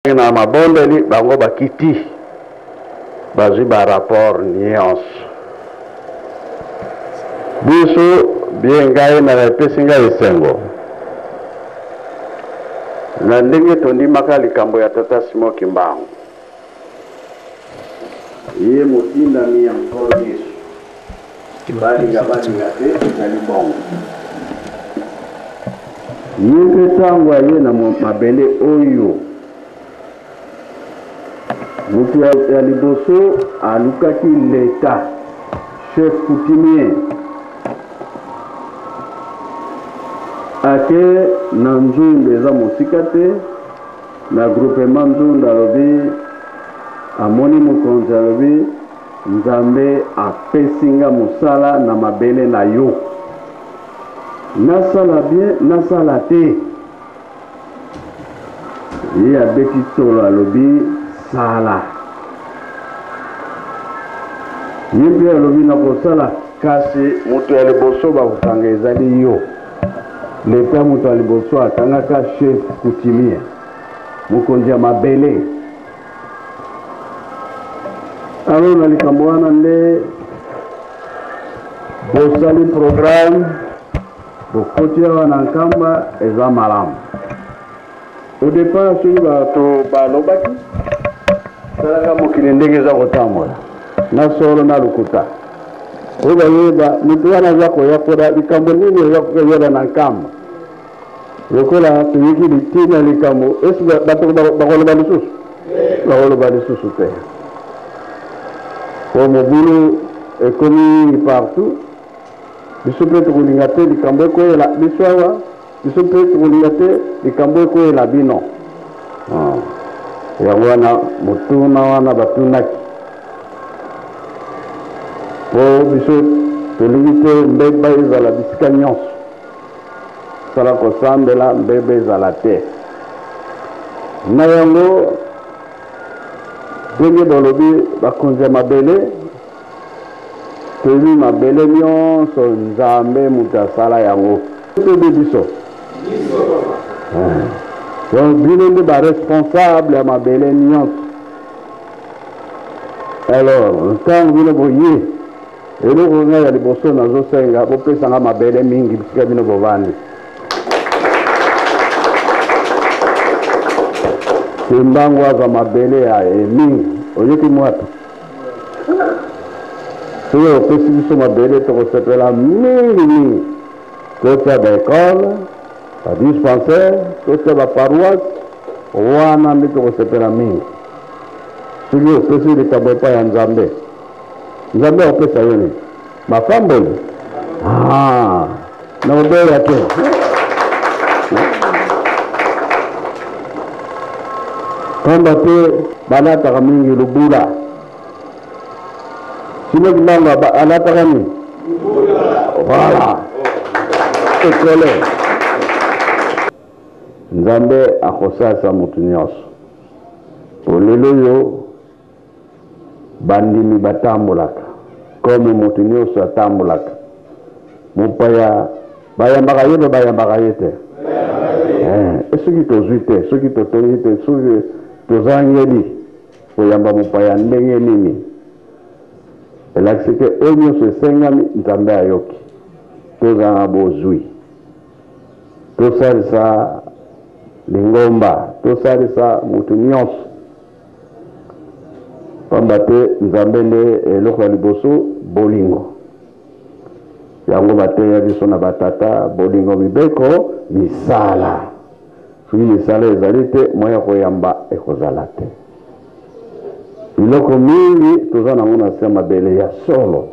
na mabondeli bango bakiti bazwi ba rapport nyonso biso bien ngai na epesi ngai esengo na ndenge tondimaka likambo ya tata Simon Kimbangu ye motindami ya mkolo Yesu balinga te ezali bongo ye mpe ntango aye na mabele oyo mutu ya liboso alukaki l'État chef coutumier ake na nzundu eza mosika te na groupement nzundu alobi amoni mokonzi alobi nzambe apesinga mosala na mabele na yo nasala bien nasala te ye abeti tolo alobi sala ye mpe alobi na kosala kasi moto ya liboso bakokanga ezali yo leta moto ya liboso akangaka chef coutumier mokonzi ya mabele alo na likambo wana nde bosali programme bokoti awa na nkamba eza malamu au départ soki bato balobaki salaka mokili ndenge eza kotambola na solo na lokuta oyo bayeba moto wana aza koyakola likambo nini eza koyeba na nkamba lokola toyoki litina likambo esi bato bakoloba lisusu bakoloba lisusu te po mobulu ekomi partout biso mpe tokolinga te likambo ekoyela biso awa biso mpe tokolinga te likambo ekoyela bino yango wana motuna wana batunaki po biso tolingi te mbeba ezala bisika nyonso sala kosambela mbeba ezala te na yango ndenge balobi bakonzi ya mabele toyebi mabele nyonso nzambe moto asala yango toyebi biso donc bino nde baresponsable ya mabele nyonso alors ntango bino boye eloko ngai ya liboso nazosenga bopesanga mabele mingi bisika bino bovandi Kimbangu aza mabele ya mingi oyoki mwata soki opesi biso mabele tokosepela mingi totia baekole badispensaire totia baparoise wana nde tokosepela mingi soki opesi likambo epai ya nzambe nzambe opesa yo nini mafamboli na obeya te pamba te balataka mingi lubula Simon Kimbangu alataka nini voilà ekole nzambe akosasa motu nyonso olelo yo bandimi batambolaka comme motu nyonso atambolaka mopaya bayambaka ye mpe bayambaka ye te soki tozwi te soki totongi te soki tozangeli koyamba mopaya ndenge nini elakisi ke oyo nyonso esengami nzambe ayoki tozanga bozwi tosalisa lingomba tosalisa motu nyonso pamba te nzambe nde eloko ya liboso bolingo yango bateya biso na batata bolingo mibeko misala soki misala ezali te moya koyamba ekozala te biloko mingi toza nango na se mabele ya solo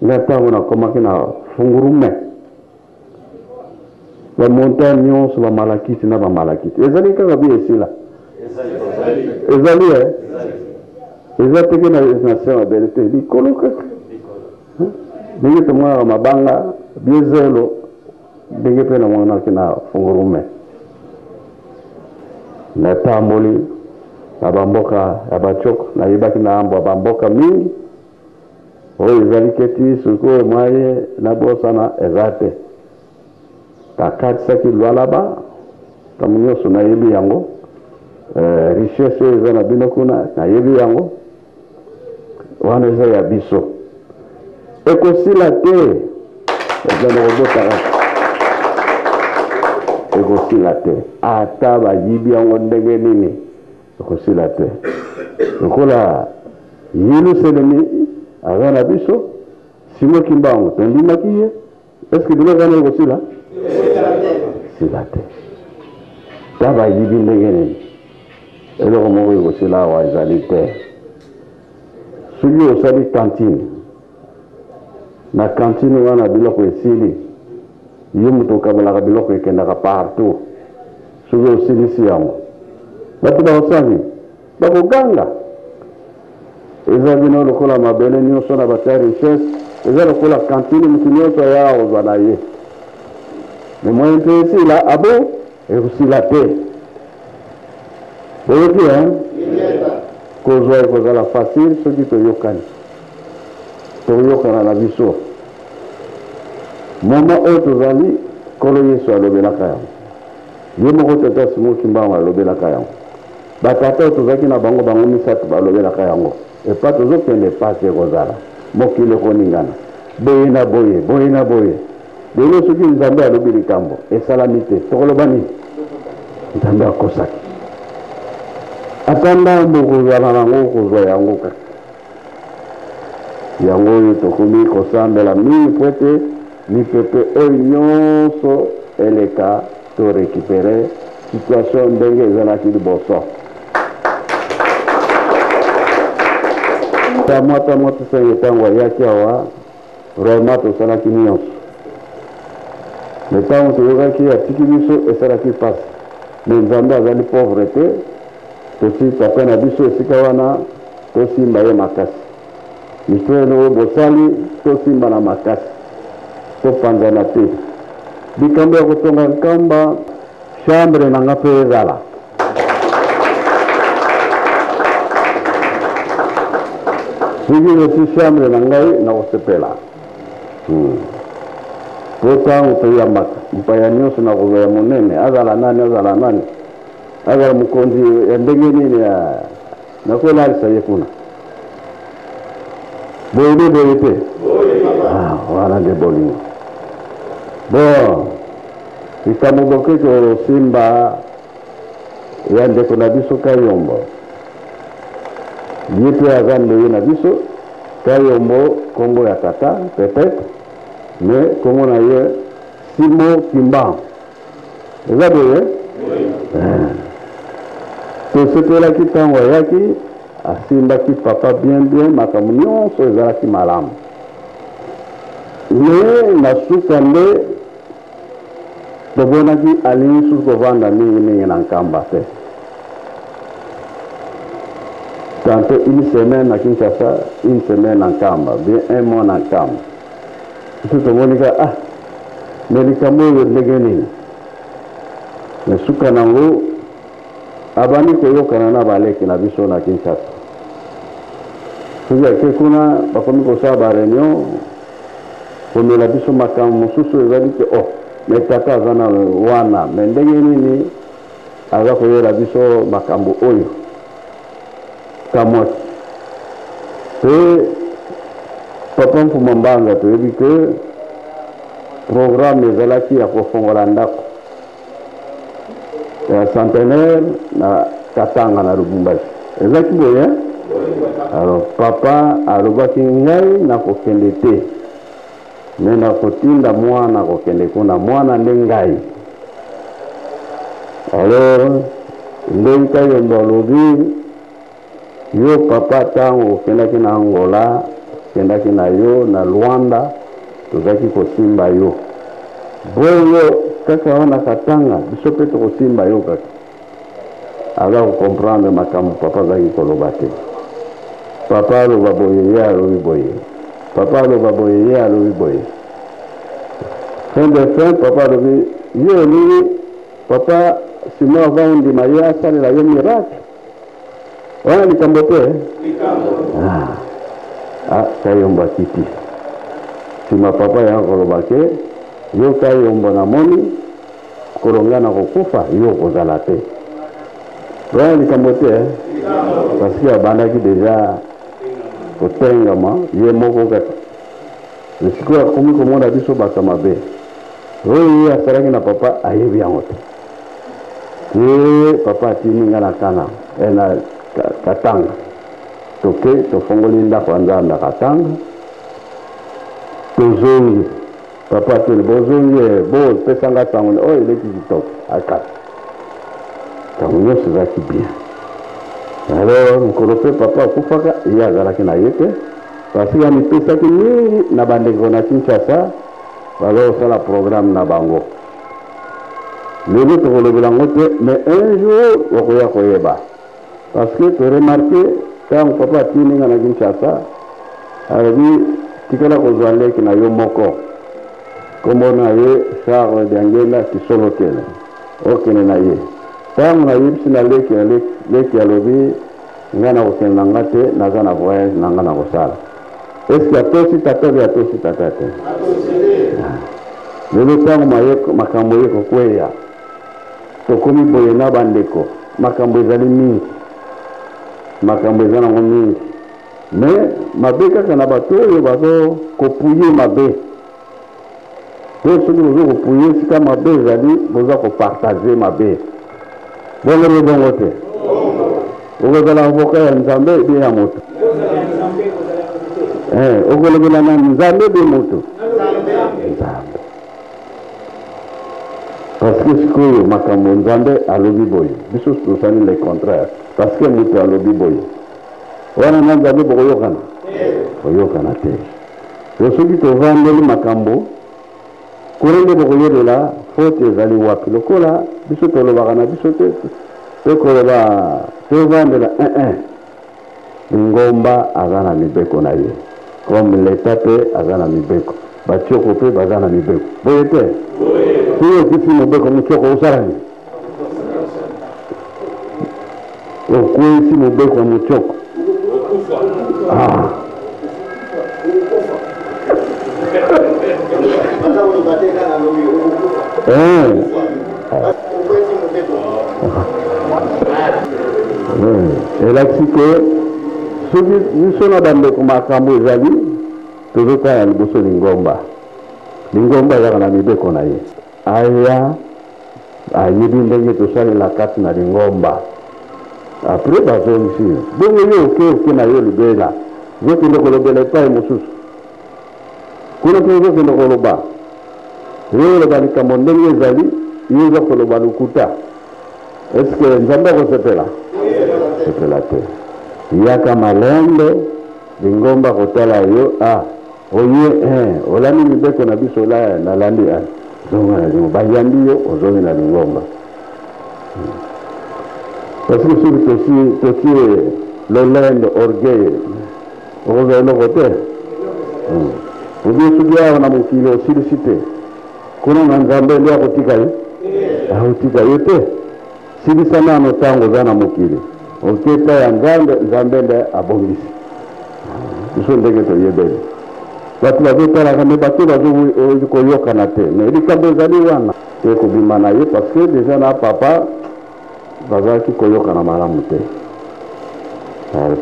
nga ntango nakomaki na fungurume bamontagne nyonso bamalakiti na bamalakiti ezali kaka bi esila ezali eza teke na se mabele te likolo kaka ndenge tomonaka mabanga biezelo ndenge mpe namonaki na fungurume natamboli na bamboka ya bachoko nayebaki na ambo ya bamboka mingi oyo ezali keti sikoyo mwaye nabosana eza te takatisaki lwalaba kamunyo suna yebi yango richesse eza na bino kuna na yebi yango wana eza ya biso ekosila te ezana kobotaka ekosila te ata bayibi yango ndenge nini ekosila te lokola yilu selemi aza na biso simo kimbango tondimaki ye eske bilo ezana ekosila sila te ta bayibi ndenge nini eloko moko ekosila awa ezali te soki osali kantine na kantine wana biloko esili yo moto okabolaka biloko ekendaka partout soki osilisi yango bato bakosali bakoganga eza bino lokola mabele nyonso na batia richesse eza lokola kantine motu nyonso aya kozwa na ye me moye mpe esila abo ekosila te oyoki kozwa ekozala facile soki toyokani toyokana na biso moma oyo tozali nkolo yesu alobelaka yango ye moko tata simo kimbango alobelaka yango batata oyo tozalaki na bango bango misato balobelaka yango epa tozokende pasi ekozala mokili ekoningana boye na boye boye na boye lelo soki nzambe alobi likambo esalami te tokoloba nini nzambe akosaki ata ndambo kozala nango kozwa yango kaka yango oyo tokomi kosambela mingi po ete mipepe oyo nyonso eleka to récupérer situation ndenge ezalaki liboso tamwa tosengi ntango ayaki awa vraiment tosalaki nyonso me ntango toyokaki atiki biso esalaki mpasi me nzambe azali pauvre te tosisa mpe na biso esika wana tosimba ye makasi mitwene oyo bosali tosimba na makasi topanzana te bikambo ya kotonga nkamba chambre na nga mpe ezala soki esi chambre na ngai na kosepela po ntango toyambaka mpaya nyonso na kozwa ya monene azala nani azala mokonzi ya ndenge nini nakolalisa ye kuna boye te wana nde bolingo bon likambo boke kosimba ya ndeko na biso Kayombo ye mpe aza ndeye na biso Kayombo kombo ya tata peut-être mais kombo na ye Simo Kimbango eza boye tosepelaki ntango ayaki asimbaki papa bien makambo nyonso ezalaki malamu me na suka nde tobonaki alingi susu kovanda mingi na nkamba te tanto une semaine na Kinshasa une semaine na nkamba bien un mois na nkamba susu tomonika me likambo oyo ndenge nini me suka nango abandi koyokana na baleki na biso na Kinshasa soki ake kuna bakomi kosala bareunion komela biso makambo mosusu ezali te me tata aza na wana me ndenge nini aza koyela biso makambo oyo kamwaki pe papa Mfuma Mbanga toyebi ke programme ezalaki ya kofongola ndako ya centenaire na Katanga na Lubumbashi ezalaki boye alors papa alobaki ngai na kokende te me na kotinda mwana kokende kuna mwana nde ngai alors ndenge Kayombo alobi yo papa ntango okendaki na Angola okendaki na yo na Luanda tozalaki kosimba yo boyo kaka wana Katanga biso mpe tokosimba yo kaka aza kokomprendre makambo papa azalaki koloba te papa aloba boye ye alobi boye papa aloba boye ye alobi boye fin de fin papa alobi ye olingi papa simo ava ondima ye asalela yo miracle wana likambo te Kayombo akiti nsima papa ya koloba ke yo Kayombo namoni kolonga na kokufa yo kozala te oya likambo te parce que abandaki deja kotengama ye moko kaka sikoyo akomi komona biso bato mabe oyo ye asalaki na papa ayebi yango te ye papa atindi nga na kana na katanga toke tofongoli ndako ya nzambe katanga tozongi papa atuni bozongi bopesanga sango oyo eleki kitoko akata ntango nyonso ezalaki bien alors mokolo mpe papa akufaka ye azalaki na ye te parce que amipesaki mingi na bandeko na Kinshasa bazosala programme na bango lelo tokolobela yango te mais un jour okoya koyeba parce que toremarke ntango papa atindi nga na Kinshasa alobi tikala kozwa leki na yo moko kombo na ye Charles Diangela Kisolokele okende na ye ntango nayebisi na leki alobi nga na kokende na nga te naza na voyage na nga na kosala eske atosi tata obi atosi tata te lelo ntango makambo ye kokweya tokomi boye na bandeko makambo ezali mingi makambo eza nango mingi mais mabe kaka na bato oyo bazo kopuye mabe to soki bozo kopuye esika mabe ezali boza kopartage mabe bongo bongo te okozala avoka ya nzambe ebe ya moto okolobela na nzambe ebe moto nzambe parce que sikoyo makambo nzambe alobi boye biso tosali le contraire parce que moto alobi boye wana na nzambe bokoyokana koyokana te to soki tovandeli makambo kurende bokoyelela fote ezali wapi lokola biso tolobaka na biso te tokoloba tovandela ngomba aza na mibeko na ye comme leta mpe aza na mibeko batioko mpe baza na mibeko boye te soki okisi mobeko motioko osalani okwesi mobeko ya motioko elakisi ke soki biso na bandeko makambo ezali tozotala liboso lingomba ezaka na mibeko na ye aya ayebi ndenge tosalela kati na lingomba apres bazongisi bongo ye oke na yo libela zokende kolobela epai mosusu kuna mpe ozokende koloba yo oloba likambo ndenge ezali yo oza koloba lokuta eske nzambe akosepela sepela te yaka malembe lingomba kotala yo oye olandi mibeko na biso nalandi zonga na lingo bayandi yo ozongi na lingomba parce que soki totie lolende orgueil okozwa eloko te obi soki awa na mokili osilisi te kuna na nzambe nde akotika ye akotika ye te silisa nano ntango oza na mokili oketa ya nzambe nde abongisi biso ndenge toyebeli bato bazotalaka me bato bazokoyokana te me likambo ezali wana te kobima na ye parce que deja na papa bazalaki koyokana malamu te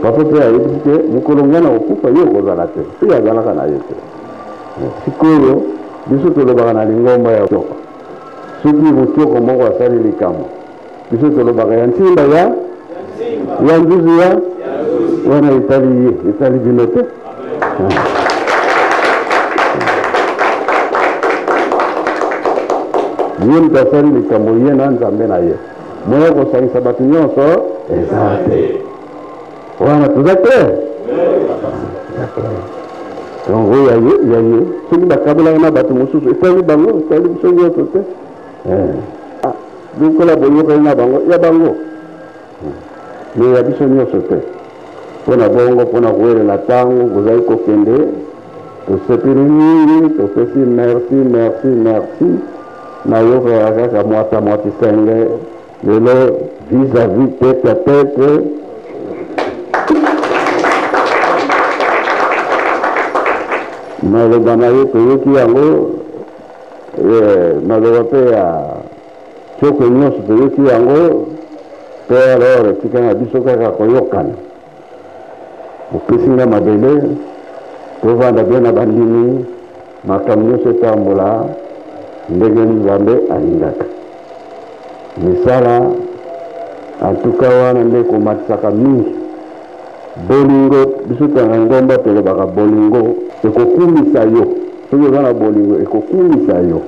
papa mpe ayebisi te mokolo ngai na kokufa ye okozala te mpe azalaka na ye te sikoyo biso tolobaka na lingomba ya tioko soki motioko moko asali likambo biso tolobaka ya ntimba ya nzuzu ya wana etali bino te ye moto asali likambo ye na nzambe na ye moya kosangisa bato nyonso eza te wana toza te donc oyo ya ye soki bakabelaka na bato mosusu etali bango etali biso nyonso te lokola boyokani na bango ya bango me ya biso nyonso te mpona bongo mpona kowelela ntango bozali kokende tosepeli mingi topesi merci nayokaka kaka mwati senge lelo vis-à-vis tete à tete maloba na ye toyoki yango maloba mpe Choko nyonso toyoki yango pe alors tika na biso kaka koyokana opesi nga mabele tovanda bien na bandimi makambo nyonso etambola ndenge Nzambe alingaka misala antuka wana nde komatisaka mingi bolingo biso tanga ngomba tolobaka bolingo ekokumisa yo soki oza na bolingo ekokumisa yo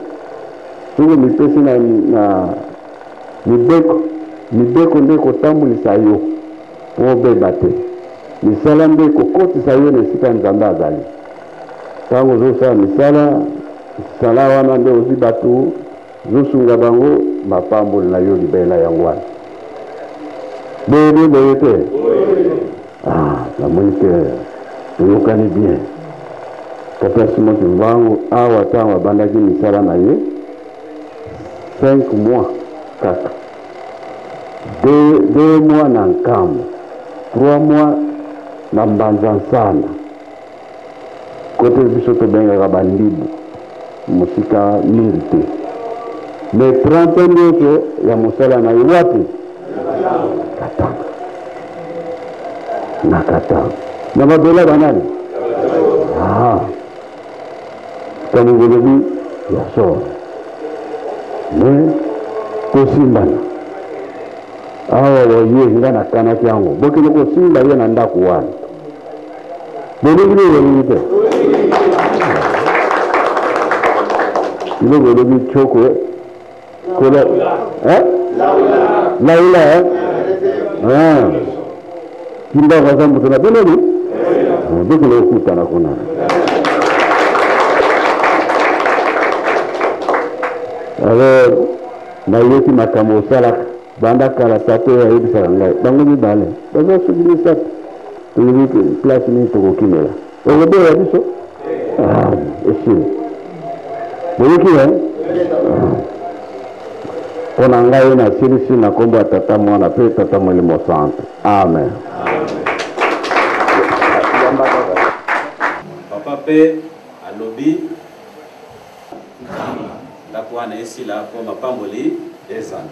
soki mipesi na mibeko nde ekotambulisa yo mpo obeba te misala nde ekokotisa yo na esika Nzambe azali ntango ozosala misala wana nde ozwi bato ozosunga bango mapamboli na yo libela yango wana boye te namoni te toyokani bien Tata Simon Kimbangu awa ntango abandaki misala na ye 5 mois kaka 2 mois na nkambo 3 mois na mbanza nsana kote biso tobengaka bandibu mosika mingi te me 30 nyonso ya mosala na ye wapi Katanga na Katanga na mabela banani kamugolobi ya soro me kosimbana awa waye nga na kanaki yango bokende kosimba ye na ndako wana bolingi te ilogolobi choko kola laula kimba kwa zambu tuna beloni bokende okutana kuna alors nayoki makambo osalaka banda kala sato ya yebisaka ngai bango mibale bazosuki misato toyebi place nini tokokimela okobeya biso esili boyoki mpo na ngai nasilisi na kombo ya Tata Mwana mpe Tata Molimo Santo amen. Papa pe alobi ndako wana esila mpo mapamboli ezala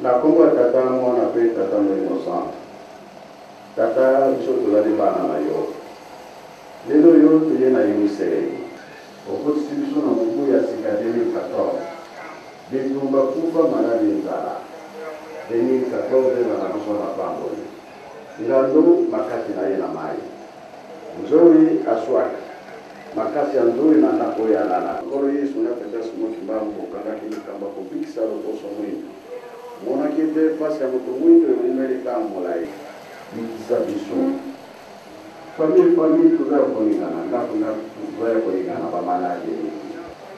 na kombo ya Tata Mwana mpe Tata Molimo Santo tata biso tozali bana na yo lelo yo toye na yemiseli okotisi biso na mobu ya sika 2014 bitumba kufa maladi nzala 2014 ezala biso na pamboli ngando makasi na ye na mai nzoi aswaka makasi ya nzoi na ndako ya lala nkolo Yesu na Tata Simon Kimbangu kokangaki likamba kobikisa lokoso mwindu monaki ete pasi ya moto mwindu emumeli ka molai bikisa biso famille toza ya kolingana ndako toza ya kolingana bamaladi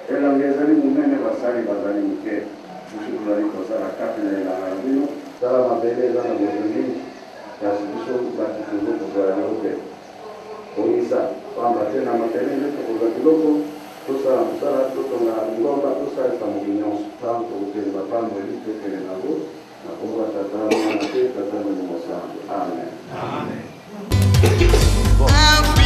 elanga ezali monene basali bazali moke biso tozali kosala kati na elanga ya bino sala mabele eza na bozongi kasi biso bati tozo kozwa yango te ongisa pamba te na mabele nde tokozwa biloko tosala mosala totonga ngomba tosalisa moki nyonso ntango tokokende bapamboli tokende nango na kombo ya Tata Mwana te Tata Molimo Santo amen. Baba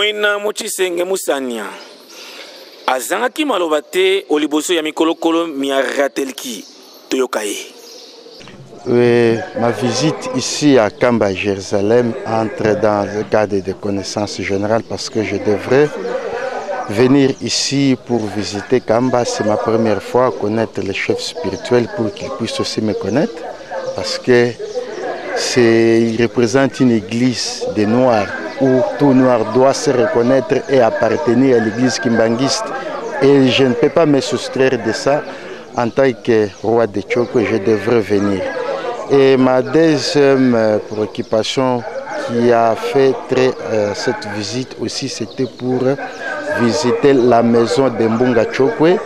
Moina Mochisenge Musania azangaki maloba te oliboso ya mikolokolo miaratelki toyokaye. Ma visite ici à Kamba, Jérusalem, entre dans le cadre de connaissances générales parce que je devrais venir ici pour visiter Kamba. C'est ma première fois à connaître les chefs spirituels pour qu'ils puissent aussi me connaître parce que il représente une église des Noirs où tout Noir doit se reconnaître et appartenir à l'église kimbanguiste. Et je ne peux pas me soustraire de ça en tant que roi de Tchoko, je devrais venir. Et ma deuxième préoccupation qui a fait cette visite aussi, c'était pour visiter la maison de Mbunga Tchokwe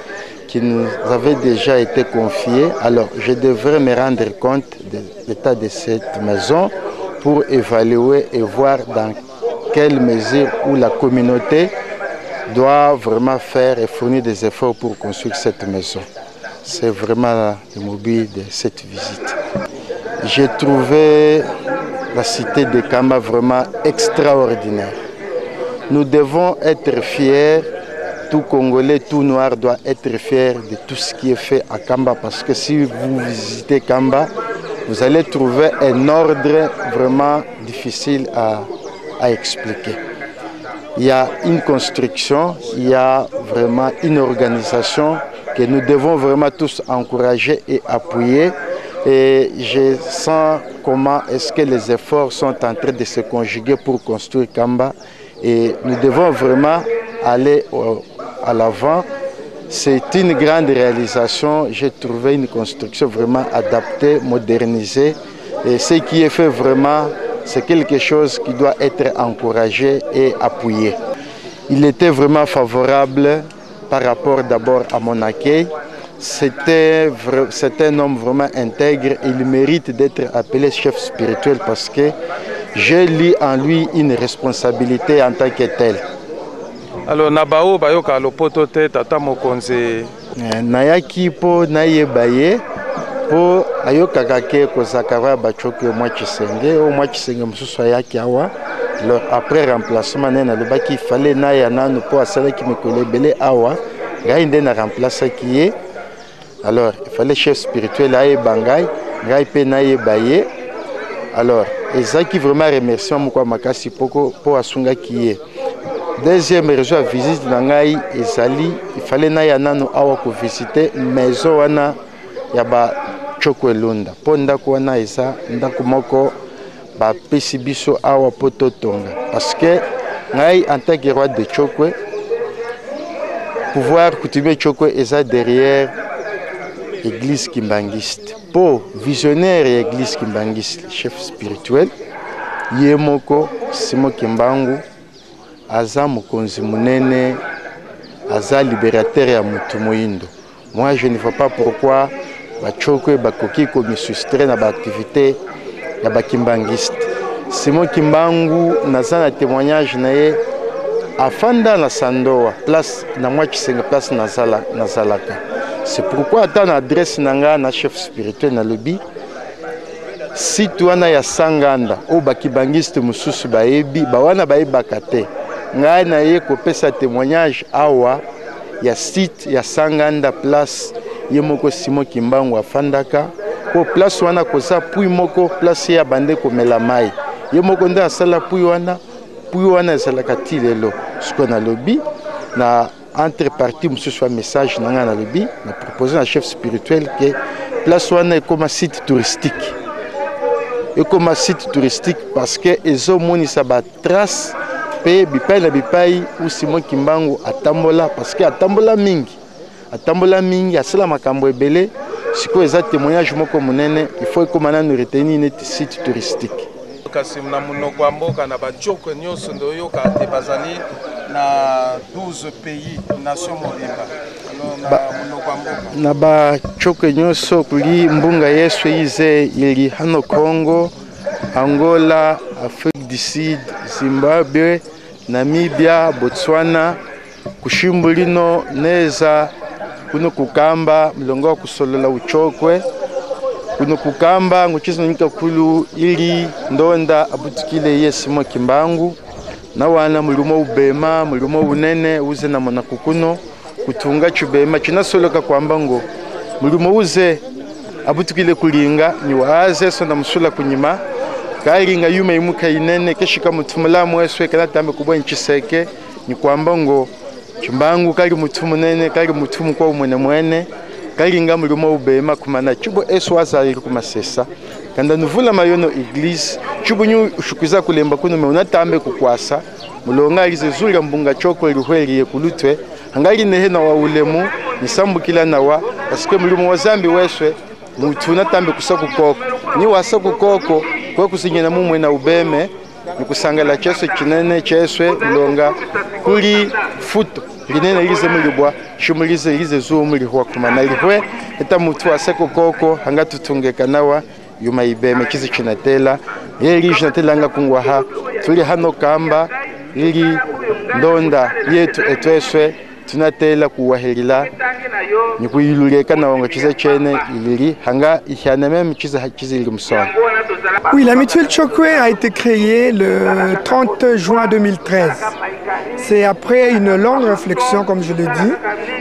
qui nous avait déjà été confiée. Alors je devrais me rendre compte de l'état de cette maison pour évaluer et voir dans quelle mesure où la communauté doit vraiment faire et fournir des efforts pour construire cette maison. C'est vraiment le mobile de cette visite. J'ai trouvé la cité de Kamba vraiment extraordinaire. Nous devons être fiers, tout Congolais, tout Noir doit être fier de tout ce qui est fait à Kamba parce que si vous visitez Kamba, vous allez trouver un ordre vraiment difficile à expliquer. Il y a une construction, il y a vraiment une organisation que nous devons vraiment tous encourager et appuyer. Et je sens comment est-ce que les efforts sont en train de se conjuguer pour construire Kamba. Et nous devons vraiment aller à l'avant. C'est une grande réalisation. J'ai trouvé une construction vraiment adaptée, modernisée. Et ce qui est fait vraiment, c'est quelque chose qui doit être encouragé et appuyé. Il était vraiment favorable par rapport d'abord à mon accueil. C'est un homme vraiment intègre. Il mérite d'être appelé chef spirituel parce que j'ai lu en lui une responsabilité en tant que tel. Alors, Nabao, Bayoka, Lopoto, Tata Mokonze. Nayaki po nayebaye po ayoka kake kozakava bachoke moi Chisenge au moi Chisenge mususu yaki awa. Alors après remplacement nena le baki fallait naya nanu po asala ki mekolebele awa. Gainde na remplacer qui est. Alors, il fallait chef spirituel à Bangay, Gai Penaye Baye. Alors, et ça qui vraiment remercie moi Makasi Poko pour Asunga qui est. Deuxième raison à visite Nangai et Sali, il fallait naïa nano awa ko visiter maison wana yaba Tchoko Lunda. Ponda kwana isa ndako moko ba pesibiso awa poto tonga. Parce que ngai en tant que roi de Tchoko, pouvoir coutumier Tchoko est derrière Église kimbanguiste. Pour visionnaire et Église kimbanguiste, chef spirituel, Yemoko Simo Kimbangu, Aza Mokonzi Munene, Aza libérateur ya Mutumoindo. Moi, je ne vois pas pourquoi Bachoko et Bakoki comme soustraient dans l'activité ya Bakimbanguiste. Simo Kimbangu, Nazana témoignage nae, afanda na Sandoa, place na moi qui se place Nazalaka. C'est pourquoi dans l'adresse nanga na chef spirituel na lobi si tuana ya sanganda o bakibangiste mususu baebi bawana baebaka te ngai na ye kopesa témoignage awa ya site ya sanganda place ye moko Simo Kimbangu afandaka ko place wana koza pui moko place ya bande komela mai ye moko nda asala pui wana ezalaka ti lelo siko na lobi na entre parties, monsieur soit message dans la lobby, nous proposons à un chef spirituel que place wana est comme un site touristique. Et comme un site touristique parce que les hommes ont ba trace pe bipai ou Simo Kimbangu atambola parce que atambola mingi asala makambo ebele siko eza témoignage moko monene il faut comme na nous retenir un site touristique. Kasi na munoko amboka na bachoko nyoso ndoyo ka te bazali na 12 pays nation mobimba na bachoko nyoso kuli mbunga yesu ize ili hano Congo, Angola, Afrique du Sud, Zimbabwe, Namibia, Botswana, kushimbulino neza kuno kukamba mlongo kusolola uchokwe kuno kukamba nguchizo nika kulu ili ndonda abutikile ye Simo Kimbangu na wana mulimo ubema mulimo unene uze na mona kukuno kutunga chubema chinasoloka kwamba ngo mulimo uze abutukile kulinga ni waaze so na musula kunyima kalinga yume imuka inene keshika mutumula mweswe kana tambe kubwa nchiseke ni kwamba ngo chimbangu kali mutumu nene kali mutumu kwa umwene mwene kalinga mulimo ubema kumana chubo eswaza ali kumasesa kanda nuvula mayono iglise chubo nyu ushukiza kulemba kuno meuna tambe kukwasa mulonga alize zuri mbunga choko iruhweli kulutwe angali nehe na wa ulemu nisambukila nawa paske mulimo wazambi weswe mutuna tambe kusaku koko ni wasaku koko kwa kusinyana mumwe na ubeme nikusangala cheso chinene cheswe mulonga kuli futo linene ilize mulibwa shumulize ilize zuo mulihwa kumana ilihwe eta mutu aseko koko hanga tutungeka nawa yuma ibeme chizi chinatela yeli chinatela nga kungwa ha tuli hano kamba ili ndonda yetu etweswe tunatela kuwahelila nikuyiluleka na wanga chiza chene ilili hanga ihyana meme chiza ili msona. Oui, la mutuelle Chokwe a été créée le 30 juin 2013. C'est après une longue réflexion, comme je l'ai dit,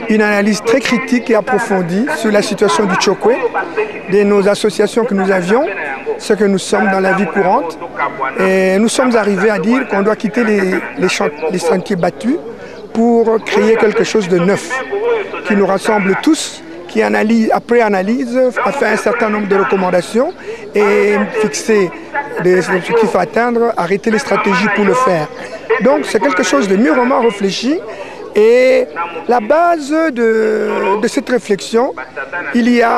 une analyse très critique et approfondie sur la situation du Chokwe, de nos associations que nous avions, ce que nous sommes dans la vie courante. Et nous sommes arrivés à dire qu'on doit quitter les sentiers battus pour créer quelque chose de neuf, qui nous rassemble tous, qui après analyse a fait un certain nombre de recommandations et fixer des objectifs à atteindre, arrêter les stratégies pour le faire. Donc c'est quelque chose de mûrement réfléchi et la base de cette réflexion,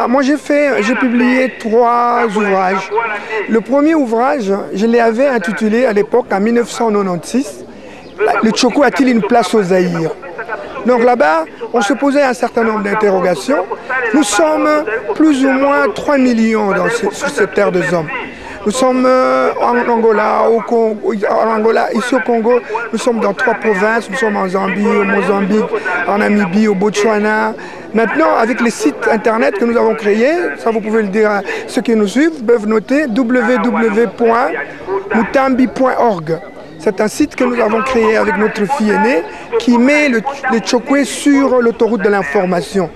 moi j'ai publié 3 ouvrages. Le premier ouvrage, je l'avais intitulé à l'époque en 1996, le Choko a-t-il une place au Zaïre? Donc là-bas, on se posait un certain nombre d'interrogations. Nous sommes plus ou moins 3 millions sur cette terre de hommes. Nous sommes en Angola, ici au Congo, nous sommes dans 3 provinces, nous sommes en Zambie, au Mozambique, en Namibie, au Botswana. Maintenant, avec les sites internet que nous avons créés, ça vous pouvez le dire à ceux qui nous suivent, peuvent noter www.mutambi.org. C'est un site que nous avons créé avec notre fille aînée qui met les Chokwe sur l'autoroute de l'information.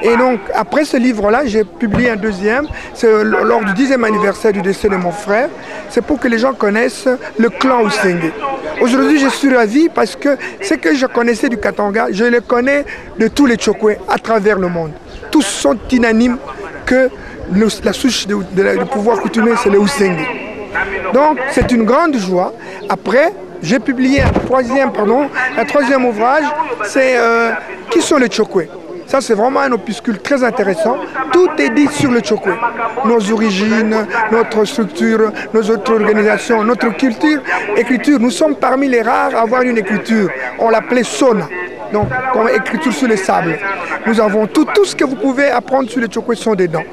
Et donc, après ce livre-là, j'ai publié un deuxième, c'est lors du 10e anniversaire du décès de mon frère. C'est pour que les gens connaissent le clan Usenge. Aujourd'hui, je suis ravi parce que ce que je connaissais du Katanga, je le connais de tous les Chokwe à travers le monde. Tous sont unanimes que la souche du pouvoir coutumier, c'est le Usenge. Donc c'est une grande joie. Après, j'ai publié un troisième ouvrage, c'est qui sont les Chokwe. Ça c'est vraiment un opuscule très intéressant. Tout est dit sur le Chokwe. Nos origines, notre structure, nos autres organisations, notre culture, écriture. Nous sommes parmi les rares à avoir une écriture. On l'appelait Sona. Donc, comme écriture sur les sables. Nous avons tout ce que vous pouvez apprendre sur les Chokwe sont dedans,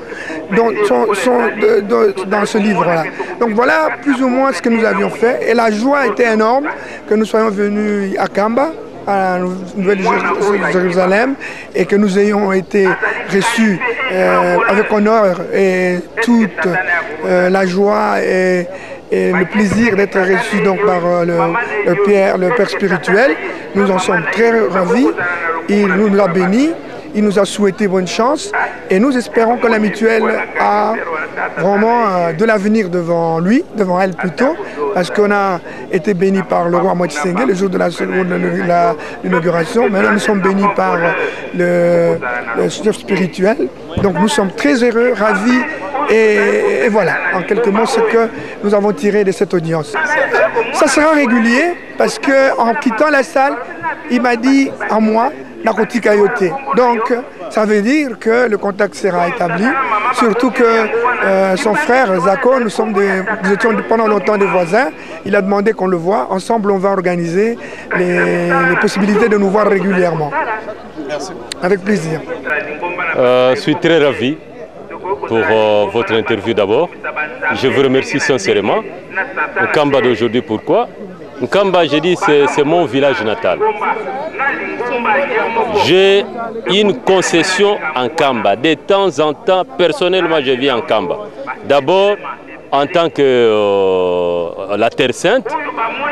dans ce livre-là. Donc voilà plus ou moins ce que nous avions fait. Et la joie était énorme que nous soyons venus à Kamba, à la Nouvelle-Jérusalem, et que nous ayons été reçus avec honneur et toute la joie et le plaisir d'être reçus donc par le Père spirituel. Nous en sommes très ravis. Il nous a bénis, il nous a souhaité bonne chance et nous espérons que la mutuelle a vraiment de l'avenir devant elle plutôt, parce qu'on a été bénis par le roi Motsenge le jour de l'inauguration. Maintenant nous sommes bénis par le chef spirituel. Donc nous sommes très heureux, ravis. Et voilà, en quelques mots, ce que nous avons tiré de cette audience. Ça sera régulier parce qu'en quittant la salle, il m'a dit à moi, Nakoti Kayote. Donc, ça veut dire que le contact sera établi. Surtout que son frère, Zako, nous étions pendant longtemps des voisins. Il a demandé qu'on le voie. Ensemble, on va organiser les possibilités de nous voir régulièrement. Merci. Avec plaisir. Je suis très ravi pour votre interview d'abord. Je vous remercie sincèrement. Nkamba d'aujourd'hui, pourquoi? Nkamba, j'ai dit, c'est mon village natal. J'ai une concession en Nkamba. De temps en temps, personnellement, je vis en Nkamba. D'abord, en tant que la Terre Sainte,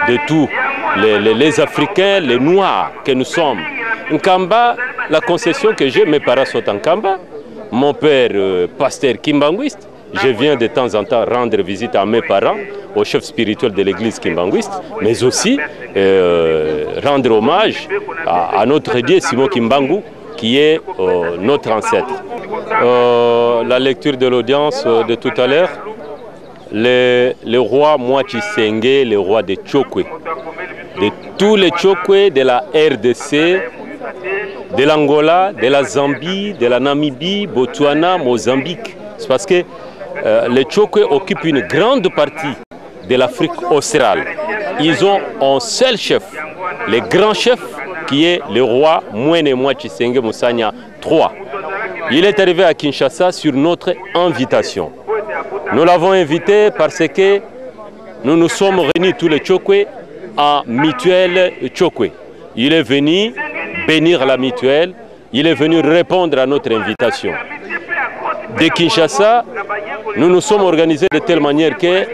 de tout les Africains, les Noirs que nous sommes. Nkamba, la concession que j'ai, mes parents sont en Kamba. Mon père, pasteur kimbanguiste. Je viens de temps en temps rendre visite à mes parents, au chef spirituel de l'église kimbanguiste, mais aussi rendre hommage à notre Dieu Simon Kimbangu, qui est notre ancêtre. La lecture de l'audience de tout à l'heure, le roi Moachi Senge, le roi de Tchokwe, de tous les Tchokwe de la RDC, de l'Angola, de la Zambie, de la Namibie, Botswana, Mozambique. C'est parce que les Tchokwe occupent une grande partie de l'Afrique australe. Ils ont un seul chef, le grand chef, qui est le roi Mwene Moachi Senge Musanya III. Il est arrivé à Kinshasa sur notre invitation. Nous l'avons invité parce que nous nous sommes réunis tous les Tchokwe en mutuelle Tchokwe. Il est venu bénir la mutuelle, il est venu répondre à notre invitation. De Kinshasa, nous nous sommes organisés de telle manière que